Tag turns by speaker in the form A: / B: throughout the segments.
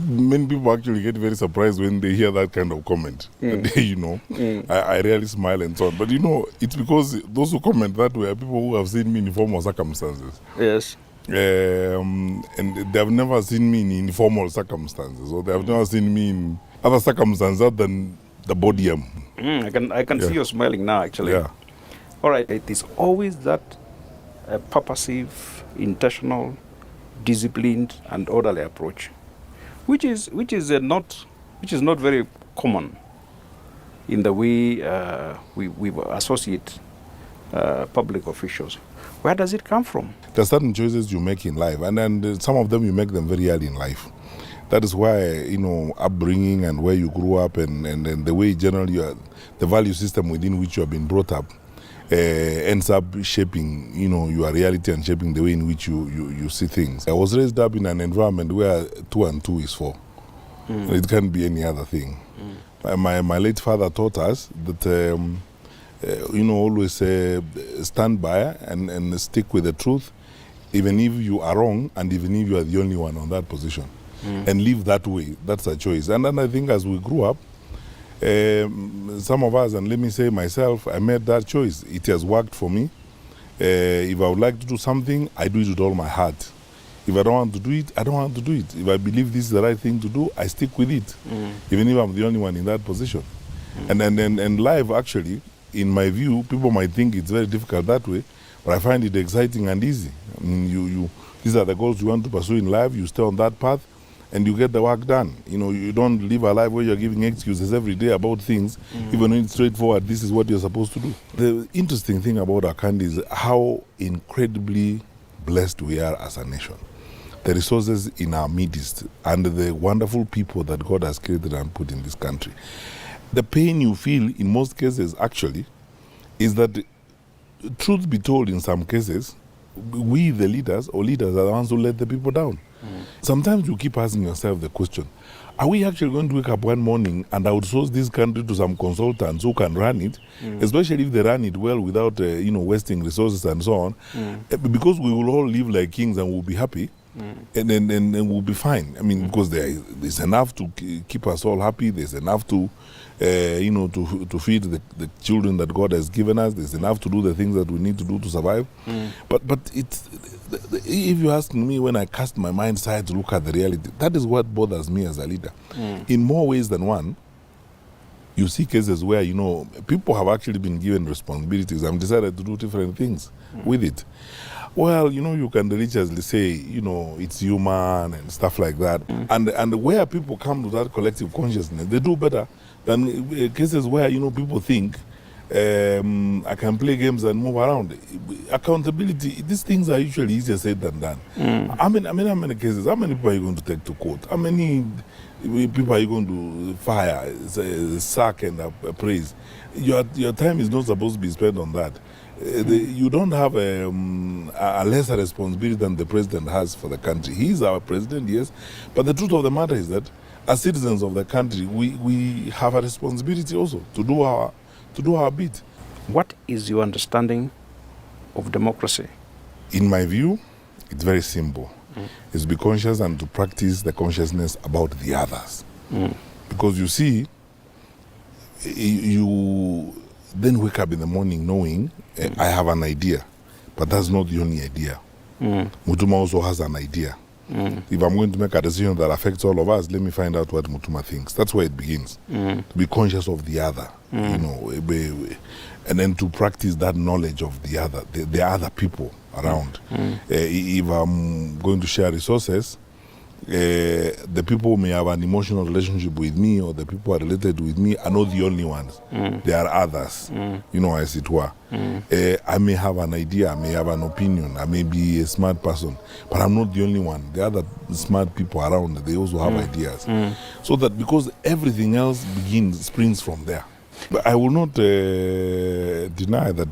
A: many people actually get very surprised when they hear that kind of comment. I really smile and so on. But it's because those who comment that way are people who have seen me in formal circumstances.
B: Yes.
A: And they have never seen me in informal circumstances, or they have never seen me in other circumstances other than the podium.
B: I can see you smiling now, actually.
A: Yeah.
B: All right. It is always that purposive, intentional, disciplined, and orderly approach, which is not very common in the way we associate public officials. Where does it come from?
A: There are certain choices you make in life, and then some of them you make them very early in life. That is why, upbringing and where you grew up and the way generally the value system within which you have been brought up ends up shaping, your reality and shaping the way in which you see things. I was raised up in an environment where 2 and 2 is 4. It can't be any other thing. My late father taught us that always stand by and stick with the truth, even if you are wrong and even if you are the only one on that position. And live that way. That's a choice. And then I think as we grew up, some of us, and let me say myself, I made that choice. It has worked for me. If I would like to do something, I do it with all my heart. If I don't want to do it, I don't want to do it. If I believe this is the right thing to do, I stick with it, even if I'm the only one in that position. And life, actually, in my view, people might think it's very difficult that way, but I find it exciting and easy. I mean, these are the goals you want to pursue in life. You stay on that path, and you get the work done. You don't live a life where you're giving excuses every day about things, even when it's straightforward. This is what you're supposed to do. The interesting thing about our country is how incredibly blessed we are as a nation. The resources in our midst and the wonderful people that God has created and put in this country. The pain you feel in most cases actually is that, truth be told, in some cases, we the leaders are the ones who let the people down. Sometimes you keep asking yourself the question, are we actually going to wake up one morning and outsource this country to some consultants who can run it, especially if they run it well without wasting resources and so on, because we will all live like kings and we'll be happy. And we'll be fine. I mean, because there's enough to keep us all happy. There's enough to, to feed the children that God has given us. There's enough to do the things that we need to do to survive. But if you ask me, when I cast my mind aside to look at the reality, that is what bothers me as a leader. In more ways than one, you see cases where, people have actually been given responsibilities and decided to do different things with it. Well, you can religiously say, it's human and stuff like that. And where people come to that collective consciousness, they do better than cases where, people think, I can play games and move around. Accountability, these things are usually easier said than done. How many cases, how many people are you going to take to court? How many people are you going to fire, sack and appraise? Your time is not supposed to be spent on that. You don't have a lesser responsibility than the president has for the country. He is our president, yes, but the truth of the matter is that as citizens of the country, we have a responsibility also to do our bit.
B: What is your understanding of democracy?
A: In my view, it's very simple. It's to be conscious and to practice the consciousness about the others. Because you see, you then wake up in the morning knowing I have an idea, but that's not the only idea. Mutuma also has an idea. If I'm going to make a decision that affects all of us, let me find out what Mutuma thinks. That's where it begins. To be conscious of the other, and then to practice that knowledge of the other, the other people around. If I'm going to share resources, the people who may have an emotional relationship with me or the people who are related with me are not the only ones. There are others, as it were. I may have an idea, I may have an opinion, I may be a smart person, but I'm not the only one. The other smart people around, they also have ideas. So that because everything else springs from there. But I will not deny that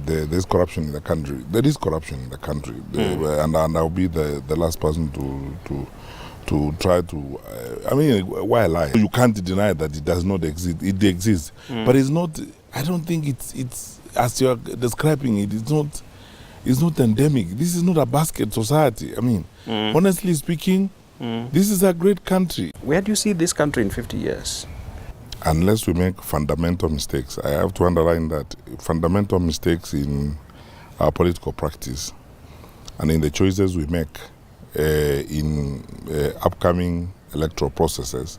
A: there's corruption in the country. There is corruption in the country, and I'll be the last person to try to. Why lie? You can't deny that it does not exist. It exists, but it's not. I don't think it's as you're describing it. It's not endemic. This is not a basket society. Honestly speaking, This is a great country.
B: Where do you see this country in 50 years?
A: Unless we make fundamental mistakes. I have to underline that fundamental mistakes in our political practice and in the choices we make in upcoming electoral processes.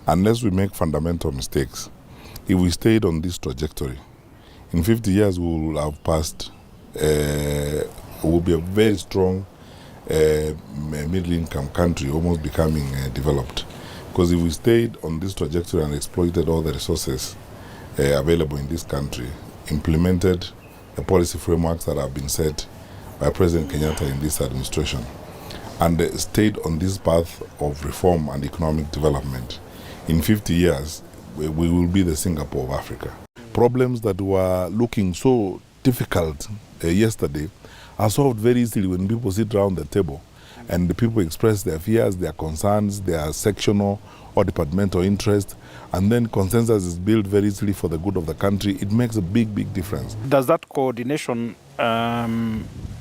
A: Unless we make fundamental mistakes, if we stayed on this trajectory, in 50 years we will have passed, we will be a very strong middle-income country, almost becoming developed. Because if we stayed on this trajectory and exploited all the resources available in this country, implemented the policy frameworks that have been set by President Kenyatta in this administration, and stayed on this path of reform and economic development, in 50 years, we will be the Singapore of Africa. Problems that were looking so difficult yesterday are solved very easily when people sit around the table and the people express their fears, their concerns, their sectional or departmental interest, and then consensus is built very easily for the good of the country. It makes a big, big difference.
B: Does that coordination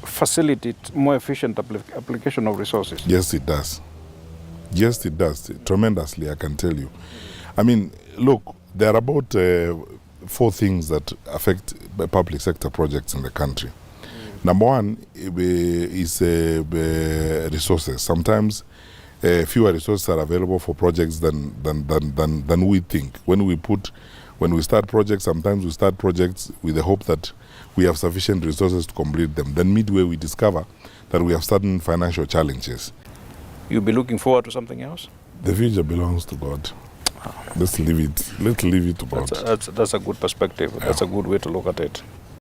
B: facilitate more efficient application of resources?
A: Yes, it does. Yes, it does. Tremendously, I can tell you. I mean, look, there are about 4 things that affect public sector projects in the country. Number one is resources. Sometimes fewer resources are available for projects than we think. When we start projects, sometimes we start projects with the hope that we have sufficient resources to complete them. Then midway we discover that we have certain financial challenges.
B: You'll be looking forward to something else?
A: The future belongs to God. Let's leave it to God.
B: That's a good perspective. That's a good way to look at it.